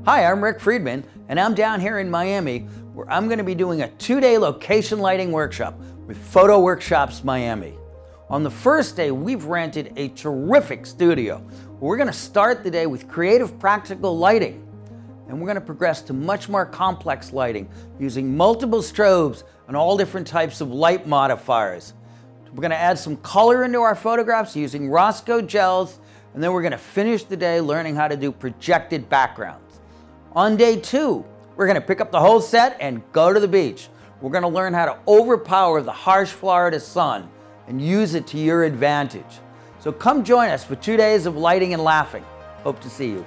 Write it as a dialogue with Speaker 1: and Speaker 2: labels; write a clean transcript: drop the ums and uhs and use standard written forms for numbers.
Speaker 1: Hi, I'm Rick Friedman, and I'm down here in Miami where I'm going to be doing a 2-day location lighting workshop with Photo Workshops Miami. On the first day, we've rented a terrific studio. We're going to start the day with creative practical lighting, and we're going to progress to much more complex lighting using multiple strobes and all different types of light modifiers. We're going to add some color into our photographs using Roscoe gels, and then we're going to finish the day learning how to do projected backgrounds. On day 2, we're going to pick up the whole set and go to the beach. We're going to learn how to overpower the harsh Florida sun and use it to your advantage. So come join us for 2 days of lighting and laughing. Hope to see you.